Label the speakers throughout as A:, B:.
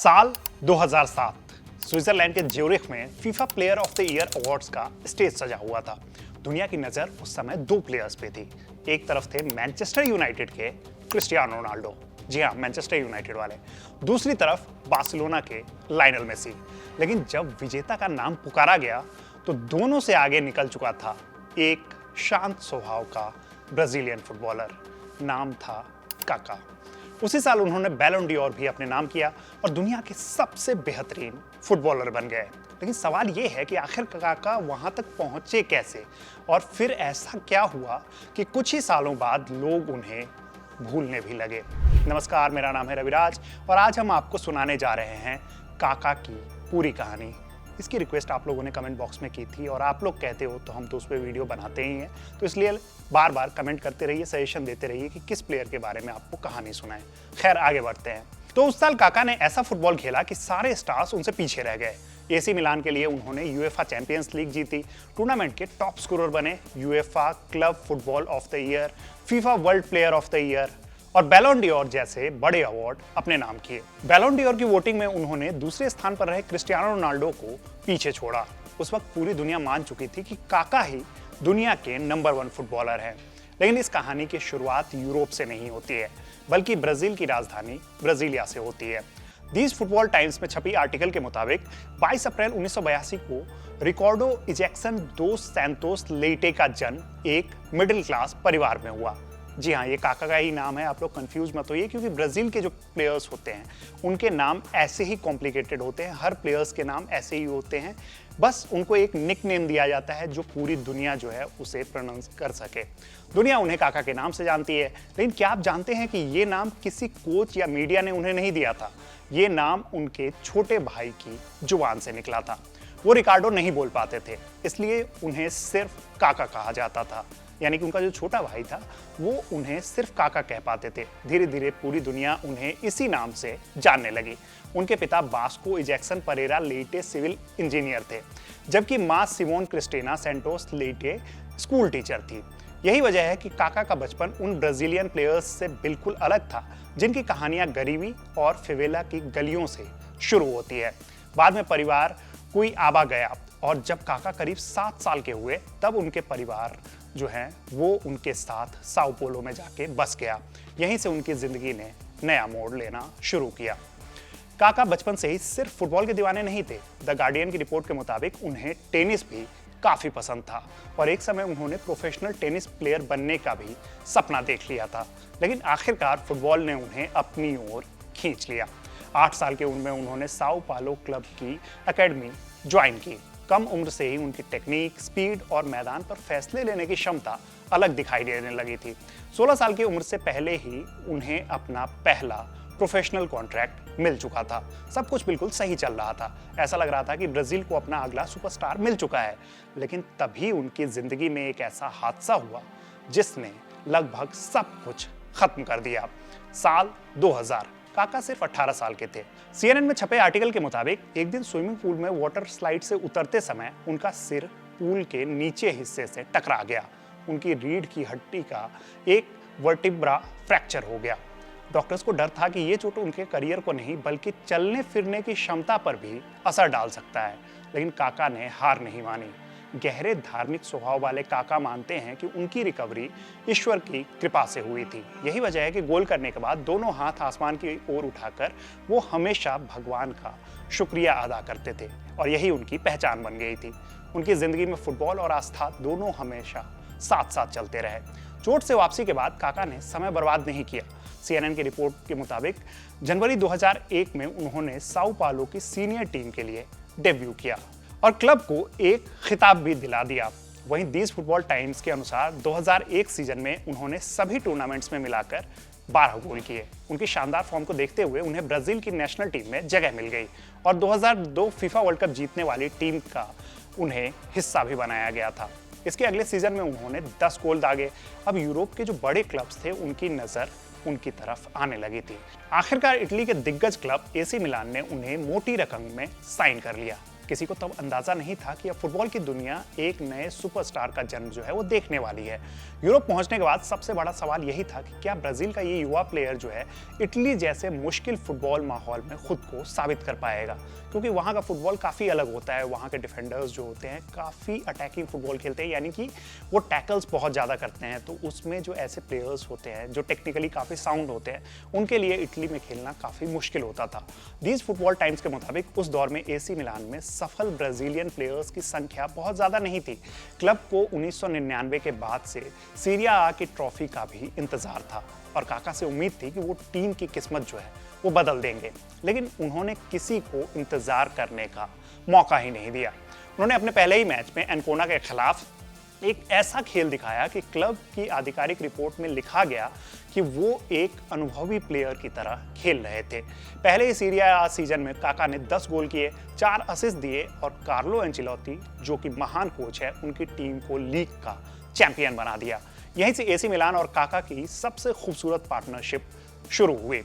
A: साल 2007 स्विट्जरलैंड के ज्यूरिख में FIFA player of the year awards का स्टेज सजा हुआ था। दुनिया की नजर उस समय दो प्लेयर्स पे थी। एक तरफ थे मैनचेस्टर यूनाइटेड के क्रिस्टियानो रोनाल्डो, जी हाँ मैनचेस्टर यूनाइटेड वाले, दूसरी तरफ बार्सिलोना के लायनल मेसी। लेकिन जब विजेता का नाम पुकारा गया तो दोनों से आगे निकल चुका था एक शांत स्वभाव का ब्राजीलियन फुटबॉलर, नाम था काका। उसी साल उन्होंने बैलन ड'ओर भी अपने नाम किया और दुनिया के सबसे बेहतरीन फुटबॉलर बन गए। लेकिन सवाल यह है कि आखिर काका वहां तक पहुंचे कैसे, और फिर ऐसा क्या हुआ कि कुछ ही सालों बाद लोग उन्हें भूलने भी लगे। नमस्कार, मेरा नाम है रविराज और आज हम आपको सुनाने जा रहे हैं काका की पूरी कहानी। इसकी रिक्वेस्ट आप लोगों ने कमेंट बॉक्स में की थी और आप लोग कहते हो तो हम तो उस पर वीडियो बनाते ही हैं, तो इसलिए बार बार कमेंट करते रहिए, सजेशन देते रहिए कि किस प्लेयर के बारे में आपको कहानी सुनाएं। खैर आगे बढ़ते हैं। तो उस साल काका ने ऐसा फुटबॉल खेला कि सारे स्टार्स उनसे पीछे रह गए। एसी मिलान के लिए उन्होंने यूएफए चैंपियंस लीग जीती, टूर्नामेंट के टॉप स्कोरर बने, UEFA club football of the year, FIFA world player of the year और बैलन ड'ओर जैसे बड़े अवार्ड अपने नाम किए। बैलन ड'ओर की वोटिंग में उन्होंने दूसरे स्थान पर रहे क्रिस्टियानो रोनाल्डो को पीछे छोड़ा। उस वक्त पूरी दुनिया मान चुकी थी कि काका ही दुनिया के नंबर 1 फुटबॉलर हैं। लेकिन इस कहानी की शुरुआत यूरोप से नहीं होती है, बल्कि ब्राजील की राजधानी ब्राजीलिया से होती है। दीज फुटबॉल टाइम्स में छपी आर्टिकल के मुताबिक 22 अप्रैल 1982 को रिकार्डो इजेक्सन दोस सैंतोस लेइटे का जन्म एक मिडिल क्लास परिवार में हुआ। जी हाँ, ये काका का ही नाम है, आप लोग कंफ्यूज मत होइए, क्योंकि ब्राजील के जो प्लेयर्स होते हैं उनके नाम ऐसे ही कॉम्प्लिकेटेड होते हैं, हर प्लेयर्स के नाम ऐसे ही होते हैं, बस उनको एक निक नेम दिया जाता है जो पूरी दुनिया जो है उसे प्रोनाउंस कर सके। दुनिया उन्हें काका के नाम से जानती है, लेकिन क्या आप जानते हैं कि ये नाम किसी कोच या मीडिया ने उन्हें नहीं दिया था। ये नाम उनके छोटे भाई की जुबान से निकला था। वो रिकार्डो नहीं बोल पाते थे, इसलिए उन्हें सिर्फ काका कहा जाता था, यानी कि उनका जो छोटा भाई था वो उन्हें सिर्फ काका कह पाते थे। धीरे धीरे पूरी दुनिया उन्हें इसी नाम से जानने लगी। उनके पिता बास्को इजेक्सन परेरा लेइटे सिविल इंजीनियर थे, जबकि मां Simone Cristina Santos Leite school teacher थी। यही वजह है कि काका का बचपन उन ब्राजीलियन प्लेयर्स से बिल्कुल अलग था जिनकी कहानियां गरीबी और फेवेला की गलियों से शुरू होती है। बाद में परिवार कोई आबा गया और जब काका करीब 7 साल के हुए तब उनके परिवार जो है वो उनके साथ साओ पोलो में जाके बस गया। यहीं से उनकी जिंदगी ने नया मोड़ लेना शुरू किया। काका बचपन से ही सिर्फ फुटबॉल के दीवाने नहीं थे। द गार्डियन की रिपोर्ट के मुताबिक उन्हें टेनिस भी काफी पसंद था और एक समय उन्होंने प्रोफेशनल टेनिस प्लेयर बनने का भी सपना देख लिया था। लेकिन आखिरकार फुटबॉल ने उन्हें अपनी ओर खींच लिया। 8 साल के उम्र में उन्होंने साओ पालो क्लब की एकेडमी ज्वाइन की। कम उम्र से ही उनकी टेक्निक, स्पीड और मैदान पर फैसले लेने की क्षमता अलग दिखाई देने लगी थी। 16 साल की उम्र से पहले ही उन्हें अपना पहला प्रोफेशनल कॉन्ट्रैक्ट मिल चुका था। सब कुछ बिल्कुल सही चल रहा था। ऐसा लग रहा था कि ब्राजील को अपना अगला सुपरस्टार मिल चुका है। लेकिन तभी उनकी जिंदगी में एक ऐसा हादसा हुआ जिसने लगभग सब कुछ खत्म कर दिया। साल 2000। काका सिर्फ 18 साल के थे। CNN में छपे आर्टिकल के मुताबिक एक दिन स्विमिंग पूल में वाटर स्लाइड से उतरते समय उनका सिर पूल के नीचे हिस्से से टकरा गया। उनकी रीढ़ की हड्डी का एक वर्टिब्रा फ्रैक्चर हो गया। डॉक्टर्स को डर था कि ये चोट उनके करियर को नहीं बल्कि चलने फिरने की क्षमता पर भी असर डाल सकता है। लेकिन काका ने हार नहीं मानी। गहरे धार्मिक स्वभाव वाले काका मानते हैं कि उनकी रिकवरी ईश्वर की कृपा से हुई थी। यही वजह है कि गोल करने के बाद दोनों हाथ आसमान की ओर उठाकर वो हमेशा भगवान का शुक्रिया अदा करते थे और यही उनकी पहचान बन गई थी। उनकी जिंदगी में फुटबॉल और आस्था दोनों हमेशा साथ साथ चलते रहे। चोट से वापसी के बाद काका ने समय बर्बाद नहीं किया। CNN की रिपोर्ट के मुताबिक जनवरी 2001 में उन्होंने साओ पालो की सीनियर टीम के लिए डेब्यू किया और क्लब को एक खिताब भी दिला दिया। वहीं दीज फुटबॉल टाइम्स के अनुसार 2001 सीजन में उन्होंने सभी टूर्नामेंट्स में मिलाकर 12 गोल किए। उनकी शानदार फॉर्म को देखते हुए उन्हें ब्राजील की नेशनल टीम में जगह मिल गई और 2002 फीफा वर्ल्ड कप जीतने वाली टीम का उन्हें हिस्सा भी बनाया गया था। इसके अगले सीजन में उन्होंने 10 गोल दागे। अब यूरोप के जो बड़े क्लब्स थे उनकी नजर उनकी तरफ आने लगी थी। आखिरकार इटली के दिग्गज क्लब एसी मिलान ने उन्हें मोटी रकम में साइन कर लिया। किसी को तब अंदाजा नहीं था कि अब फुटबॉल की दुनिया एक नए सुपरस्टार का जन्म जो है वो देखने वाली है। यूरोप पहुंचने के बाद सबसे बड़ा सवाल यही था कि क्या ब्राजील का ये युवा प्लेयर जो है इटली जैसे मुश्किल फुटबॉल माहौल में खुद को साबित कर पाएगा, क्योंकि वहां का फुटबॉल काफी अलग होता है। वहां के डिफेंडर्स जो होते हैं काफी अटैकिंग फुटबॉल खेलते हैं, यानी कि वो टैकल्स बहुत ज्यादा करते हैं। तो उसमें जो ऐसे प्लेयर्स होते हैं जो टेक्निकली काफी साउंड होते हैं, उनके लिए इटली में खेलना काफी मुश्किल होता था। दीज फुटबॉल टाइम्स के मुताबिक उस दौर में एसी मिलान में सफल ब्राजीलियन प्लेयर्स की संख्या बहुत ज्यादा नहीं थी। क्लब को 1999 के बाद से सीरिया आ की ट्रॉफी का भी इंतजार था और काका से उम्मीद थी कि वो टीम की किस्मत जो है वो बदल देंगे, लेकिन उन्होंने किसी को इंतजार करने का मौका ही नहीं दिया। उन्होंने अपने पहले ही मैच में एनकोना के खिलाफ एक ऐसा खेल दिखाया कि क्लब की आधिकारिक रिपोर्ट में लिखा गया कि वो एक अनुभवी प्लेयर की तरह खेल रहे थे। पहले ही सीरिया आ सीजन में काका ने 10 गोल किए, 4 असिस्ट दिए और कार्लो एंचेलोत्ती जो कि महान कोच है, उनकी टीम को लीग का चैंपियन बना दिया। यहीं से एसी मिलान और काका की सबसे खूबसूरत पार्टनरशिप शुरू हुई।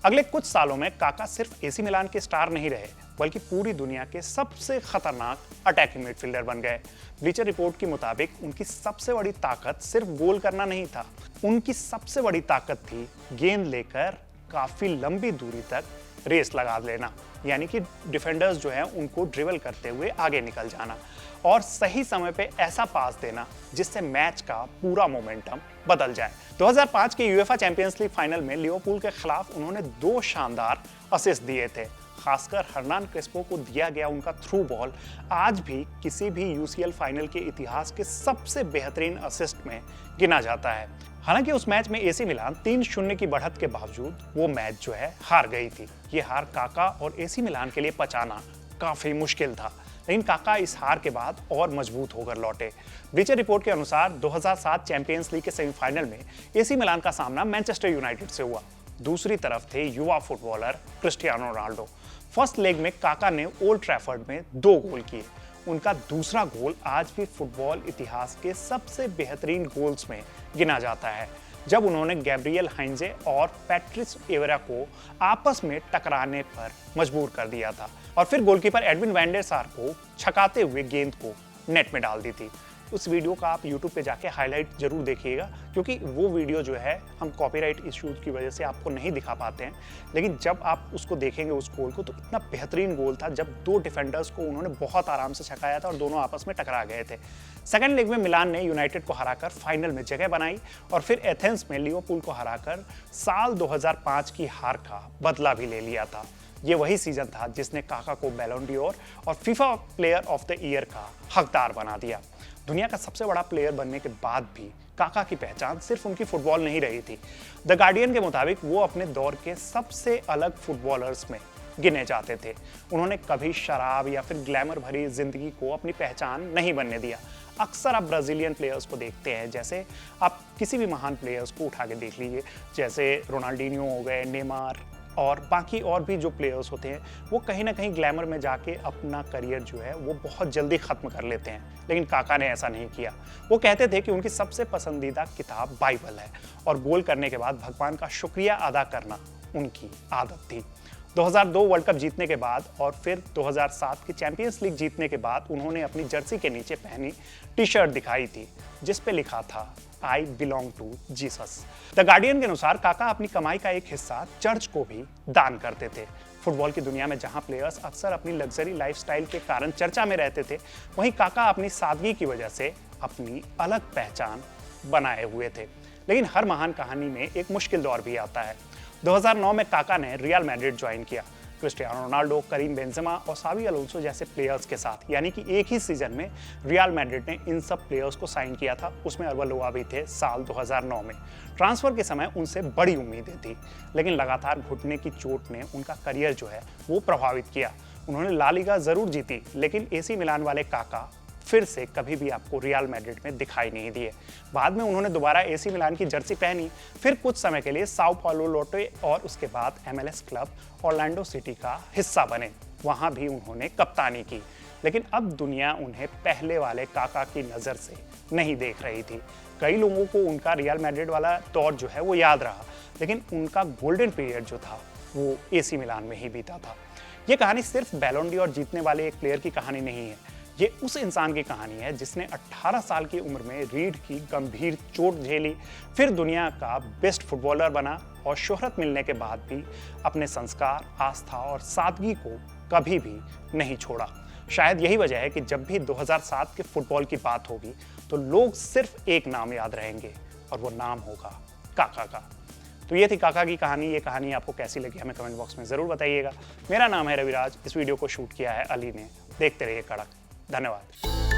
A: अगले कुछ सालों में काका सिर्फ एसी मिलान के स्टार नहीं रहे, बल्कि पूरी दुनिया के सबसे खतरनाक अटैकिंग मिडफील्डर बन गए। ब्लीचर रिपोर्ट के मुताबिक उनकी सबसे बड़ी ताकत सिर्फ गोल करना नहीं था, उनकी सबसे बड़ी ताकत थी गेंद लेकर काफी लंबी दूरी तक रेस लगा लेना, यानी कि डिफेंडर्स जो है उनको ड्रिबल करते हुए आगे निकल जाना और सही समय पे ऐसा पास देना जिससे मैच का पूरा मोमेंटम बदल जाए। 2005 के यूएफए चैंपियंस लीग फाइनल में लिवरपूल के खिलाफ उन्होंने 2 शानदार असिस्ट दिए थे। खासकर हर्नान क्रेस्पो को दिया गया उनका थ्रू बॉल आज भी किसी भी यूसीएल फाइनल के इतिहास के सबसे बेहतरीन असिस्ट में गिना जाता है। हालांकि उस मैच में एसी मिलान 3-0 की बढ़त के बावजूद वो मैच जो है हार गई थी। ये हार काका और एसी मिलान के लिए पचाना काफी मुश्किल था, लेकिन काका इस हार के बाद और मजबूत होकर लौटे। ब्लीचर रिपोर्ट के अनुसार 2007 चैंपियंस लीग के सेमीफाइनल में एसी मिलान का सामना मैनचेस्टर यूनाइटेड से हुआ। दूसरी तरफ थे युवा footballer Cristiano Ronaldo. First leg में काका ने ओल्ड ट्रैफर्ड में 2 गोल किए। उनका दूसरा गोल आज भी फुटबॉल इतिहास के सबसे बेहतरीन गोल्स में गिना जाता है, जब उन्होंने गैब्रियल हाइंजे और पैट्रिस एवेरा को आपस में टकराने पर मजबूर कर दिया था और फिर गोलकीपर एडविन वैन डेर सार को छकाते हुए गेंद को नेट में डाल दी थी। उस वीडियो का आप YouTube पे जाके हाईलाइट जरूर देखिएगा, क्योंकि वो वीडियो जो है हम कॉपीराइट इश्यूज की वजह से आपको नहीं दिखा पाते हैं, लेकिन जब आप उसको देखेंगे उस गोल को तो इतना बेहतरीन गोल था जब 2 डिफेंडर्स को उन्होंने बहुत आराम से छकाया था और दोनों आपस में टकरा गए थे। सेकंड लेग में मिलान ने यूनाइटेड को हराकर फाइनल में जगह बनाई और फिर एथेंस में लिवरपूल को हराकर साल 2005 की हार का बदला भी ले लिया था। ये वही सीजन था जिसने काका को बैलोन डोर और FIFA player of the year का हकदार बना दिया। दुनिया का सबसे बड़ा प्लेयर बनने के बाद भी काका की पहचान सिर्फ उनकी फुटबॉल नहीं रही थी। द गार्डियन के मुताबिक वो अपने दौर के सबसे अलग फुटबॉलर्स में गिने जाते थे। उन्होंने कभी शराब या फिर ग्लैमर भरी जिंदगी को अपनी पहचान नहीं बनने दिया। अक्सर आप ब्राजीलियन प्लेयर्स को देखते हैं, जैसे आप किसी भी महान प्लेयर्स को उठा के देख लीजिए, जैसे रोनाल्डिनियो हो गए, नेमार और बाकी और भी जो प्लेयर्स होते हैं, वो कहीं ना कहीं ग्लैमर में जाके अपना करियर जो है वो बहुत जल्दी खत्म कर लेते हैं। लेकिन काका ने ऐसा नहीं किया। वो कहते थे कि उनकी सबसे पसंदीदा किताब बाइबल है और गोल करने के बाद भगवान का शुक्रिया अदा करना उनकी आदत थी। 2002 वर्ल्ड कप जीतने के बाद और फिर 2007 की चैंपियंस लीग जीतने के बाद उन्होंने अपनी जर्सी के नीचे पहनी टी शर्ट दिखाई थी जिस पे लिखा था I belong to Jesus. The Guardian के अनुसार काका अपनी कमाई का एक हिस्सा चर्च को भी दान करते थे। फुटबॉल की दुनिया में जहां प्लेयर्स अक्सर अपनी लग्जरी लाइफस्टाइल के कारण चर्चा में रहते थे, वहीं काका अपनी सादगी की वजह से अपनी अलग पहचान बनाए हुए थे। लेकिन हर महान कहानी में एक मुश्किल दौर भी आता है। 2009 में काका ने रियल मैड्रिड ज्वाइन किया। क्रिस्टियानो रोनाल्डो, करीम बेंजेमा और सावी अलोंसो जैसे प्लेयर्स के साथ, यानी कि एक ही सीजन में रियल मैड्रिड ने इन सब प्लेयर्स को साइन किया था। उसमें अरवलोआ भी थे साल 2009 में। ट्रांसफर के समय उनसे बड़ी उम्मीदें थी, लेकिन लगातार घुटने की चोट ने उनका करियर जो है वो प्रभावित किया। उन्होंने ला लीगा जरूर जीती, लेकिन एसी मिलान वाले काका फिर से कभी भी आपको रियल मैड्रिड में दिखाई नहीं दिए। बाद में उन्होंने दोबारा एसी मिलान की जर्सी पहनी, फिर कुछ समय के लिए साओ पाउलो लौटे और उसके बाद MLS क्लब ऑरलैंडो सिटी का हिस्सा बने। वहां भी उन्होंने कप्तानी की, लेकिन अब दुनिया उन्हें पहले वाले काका की नज़र से नहीं देख रही थी। कई लोगों को उनका रियल मैड्रिड वाला दौर जो है वो याद रहा, लेकिन उनका गोल्डन पीरियड जो था वो एसी मिलान में ही बीता था। ये कहानी सिर्फ बैलोन डोर जीतने वाले एक प्लेयर की कहानी नहीं है, ये उस इंसान की कहानी है जिसने 18 साल की उम्र में रीढ़ की गंभीर चोट झेली, फिर दुनिया का बेस्ट फुटबॉलर बना और शोहरत मिलने के बाद भी अपने संस्कार, आस्था और सादगी को कभी भी नहीं छोड़ा। शायद यही वजह है कि जब भी 2007 के फुटबॉल की बात होगी तो लोग सिर्फ एक नाम याद रहेंगे और वो नाम होगा काका का। तो ये थी काका की कहानी। ये कहानी आपको कैसी लगी हमें कमेंट बॉक्स में जरूर बताइएगा। मेरा नाम है रविराज, इस वीडियो को शूट किया है अली ने। देखते रहिए कड़क। धन्यवाद।